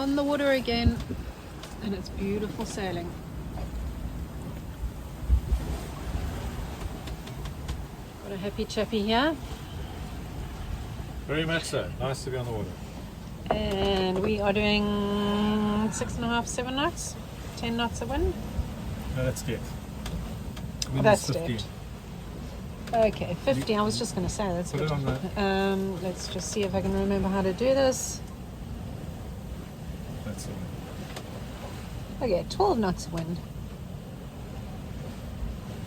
on the water again, and it's beautiful sailing. Got a happy chappy here. Very much so. Nice to be on the water. And we are doing 6.5, 7 knots, 10 knots of wind. No, that's depth. Oh, that's depth. Okay, 50. I was just going to say that's Put good. it on there. Let's just see if I can remember how to do this. That's all. Okay, 12 knots of wind.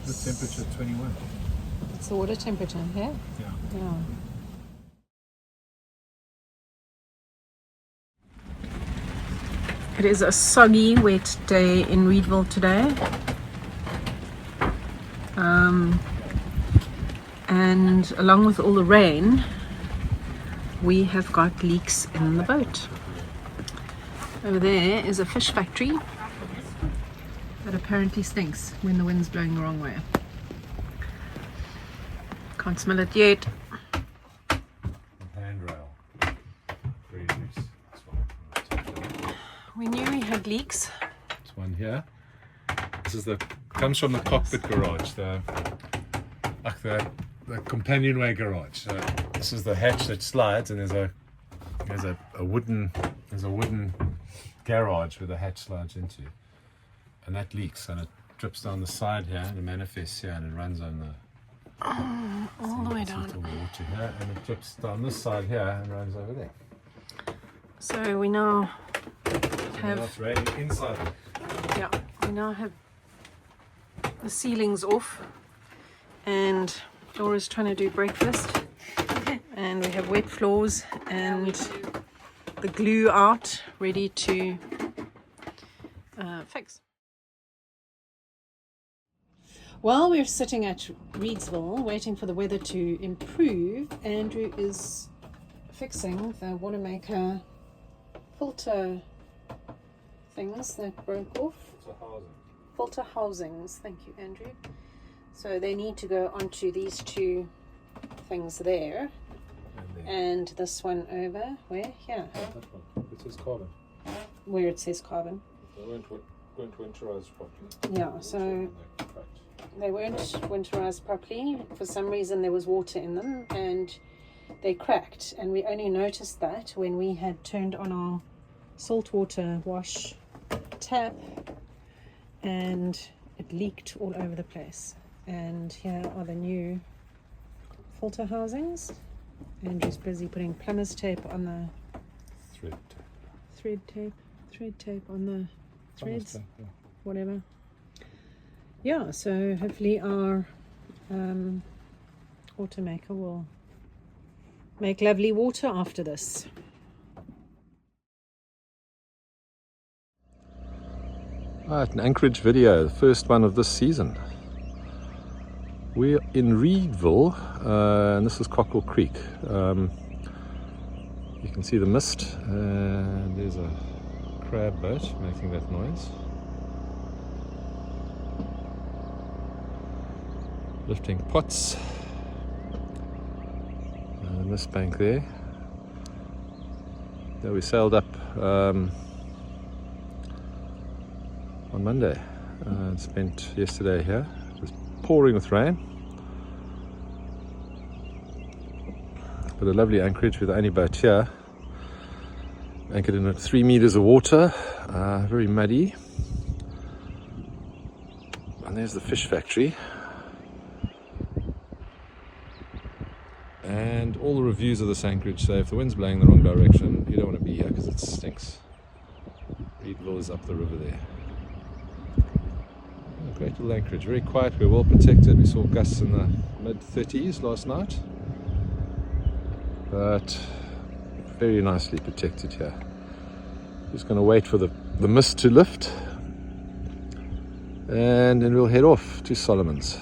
The temperature 21. It's the water temperature, yeah? Yeah. Yeah. It is a soggy, wet day in Reedville today. And along with all the rain, we have got leaks in the boat. Over there is a fish factory that apparently stinks when the wind's blowing the wrong way. Can't smell it yet. Handrail. Very loose. We knew we had leaks. This one here. This is comes from the cockpit garage, the companionway garage. So this is the hatch that slides, and there's a wooden garage where the hatch slides into, and that leaks and it drips down the side here and it manifests here and it runs on the All the way down. the water here, and it drips down this side here and runs over there. So we now Now it's raining inside. Yeah, we now have the ceilings off, and Laura's trying to do breakfast, and we have wet floors and the glue out, ready to fix. While we're sitting at Reedville waiting for the weather to improve, Andrew is fixing the watermaker filter things that broke off. Filter housings, thank you, Andrew. So they need to go onto these two things there, and this one over where? Here. That one. It says carbon. Where it says carbon. They weren't winterized properly. Yeah, so they weren't winterized properly. For some reason there was water in them and they cracked, and we only noticed that when we had turned on our saltwater wash tap, and it leaked all over the place. And here are the new filter housings. Andrew's busy putting plumber's tape on the thread tape on the threads, whatever. Yeah, so hopefully our water maker will make lovely water after this. Right, an Anchorage video, the first one of this season. We're in Reedville, and this is Calypso Creek. You can see the mist, and there's a crab boat making that noise. Lifting pots. And the mist bank there. There we sailed up on Monday and spent yesterday here. It was pouring with rain, but a lovely anchorage with the only boat here, anchored in at 3 meters of water, very muddy. And there's the fish factory, and all the reviews of this anchorage say if the wind's blowing in the wrong direction, you don't want to be here because it stinks. Reedville is up the river there. Great little anchorage, very quiet, we're well protected. We saw gusts in the mid-30s last night, but very nicely protected here. Just going to wait for the mist to lift, and then we'll head off to Solomon's.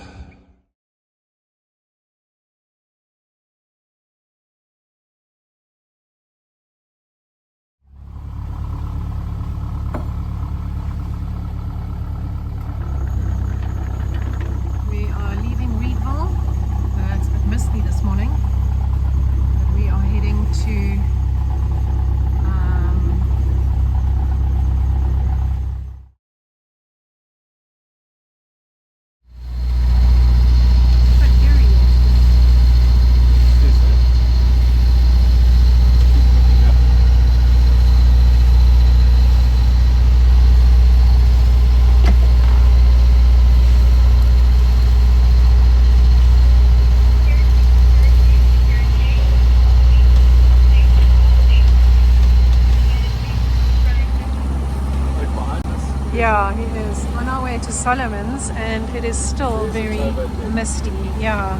Solomons, and it is still very misty. Yeah,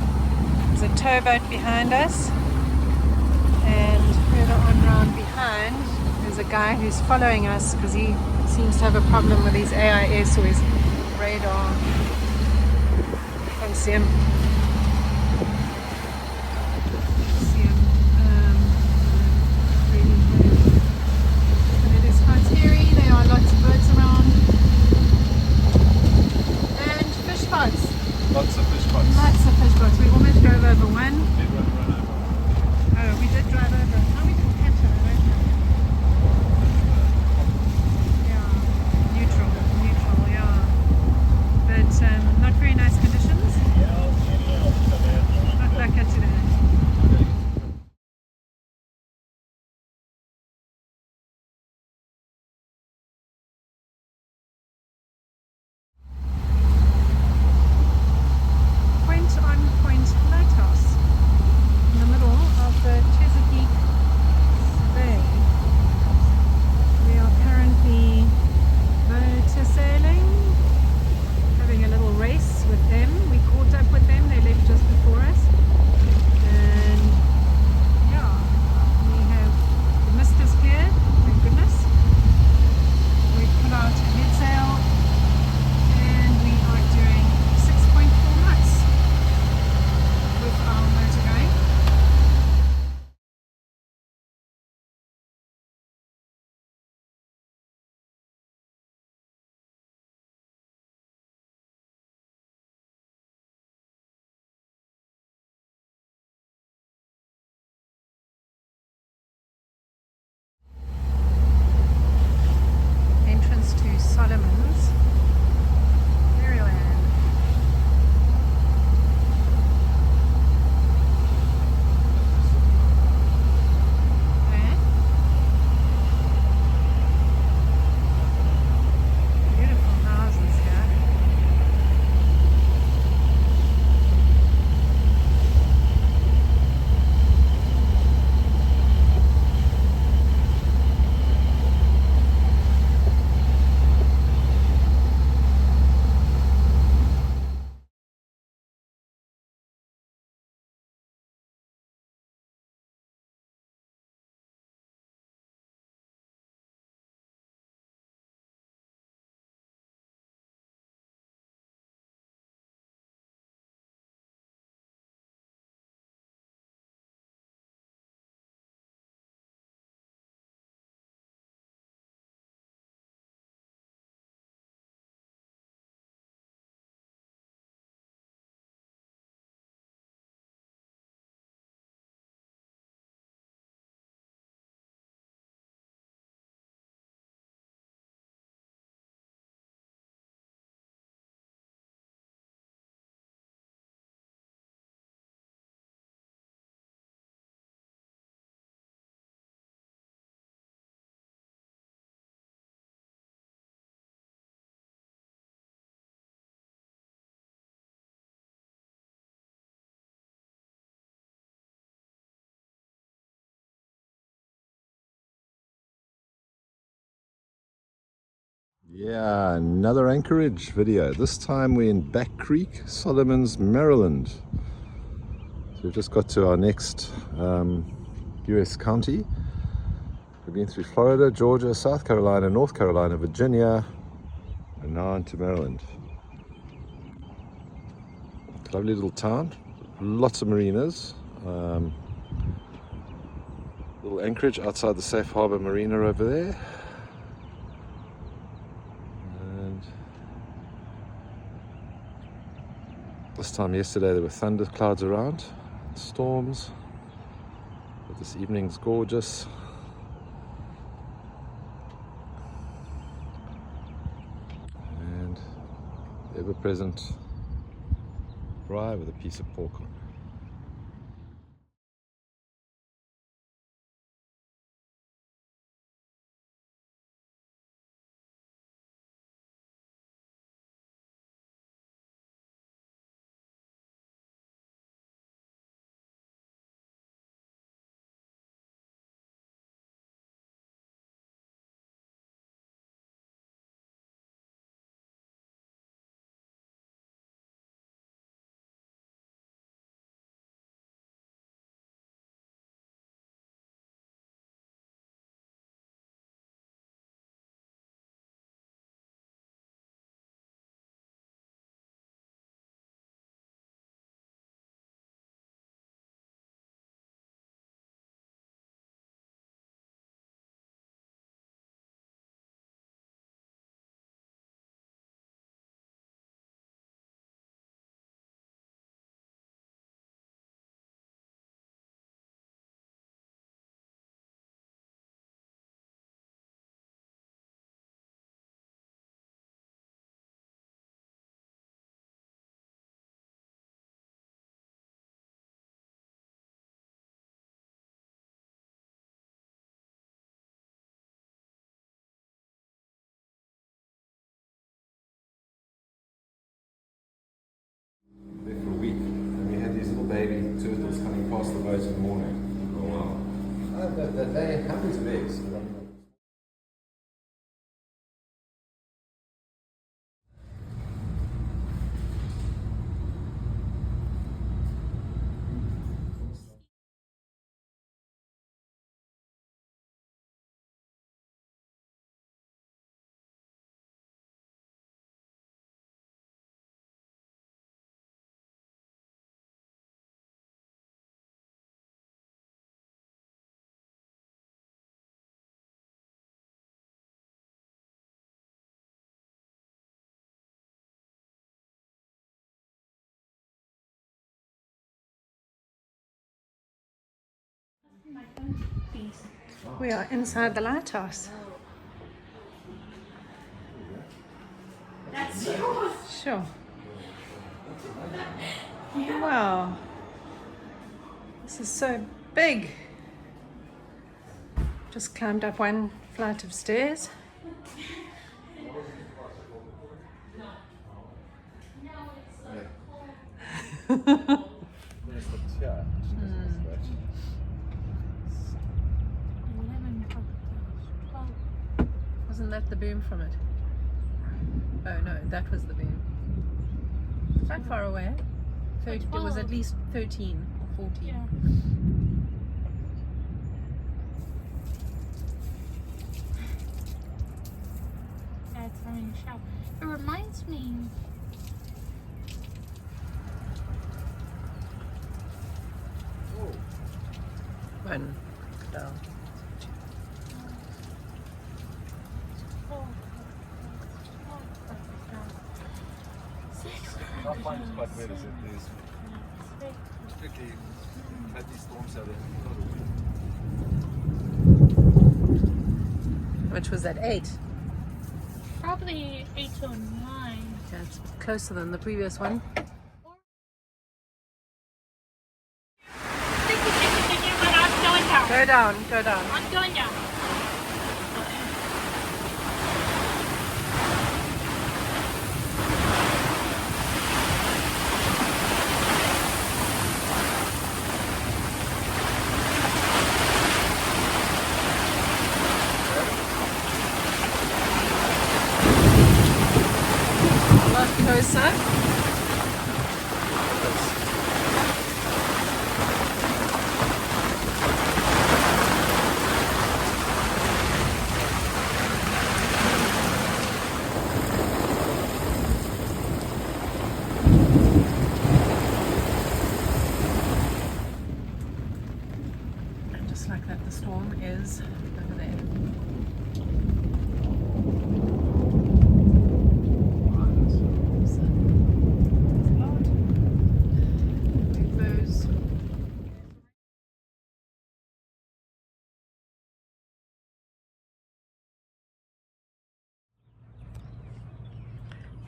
there's a towboat behind us, and further on round behind there's a guy who's following us because he seems to have a problem with his AIS or his radar. Can't see him. Lots of fish pots. Lots of fish boats. We almost drove over one. Did run over. Oh, we did drive over. No, we didn't catch it, I don't know. Yeah, neutral, yeah. But not very nice conditions. Not like it today. Point Lighthouse in the middle of the Chesapeake Bay. We are currently motor sailing, having a little race with them. We caught up with them, they left just before us. And yeah, we have the mist is clear, thank goodness. We've put out a head sail and we are doing 6.4 knots. With our motor going. Entrance to Solomon's Maryland. Beautiful houses here. Yeah, another anchorage video. This time we're in Back Creek, Solomons, Maryland. So we've just got to our next US county. We've been through Florida, Georgia, South Carolina, North Carolina, Virginia, and now into Maryland. Lovely little town, lots of marinas. Little anchorage outside the Safe Harbor Marina over there. And this time yesterday there were thunder clouds around, storms, but this evening's gorgeous. And the ever-present fry with a piece of pork on. late in the morning for a while. They have these legs. We are inside the lighthouse. That's yours. Sure. Wow. This is so big. Just climbed up one flight of stairs. Wasn't that the boom from it? Oh no, that was the boom. Quite far away. It was at least 13 or 14. Yeah. Dad's having a shower. It reminds me. One down. I find it quite weird, is it? There's strictly had these storms out there. Which was at 8. Probably 8 or 9. That's closer than the previous one. Thank you, but I'm going down. Go down, go down. I'm going down. A lot closer. And just like that, the storm is over there.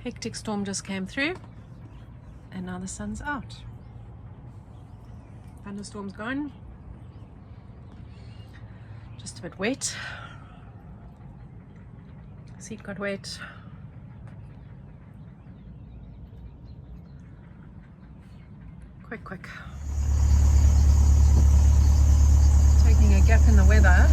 Hectic storm just came through and now the sun's out. Thunderstorm's gone. Just a bit wet. Seat got wet. Quick. Taking a gap in the weather.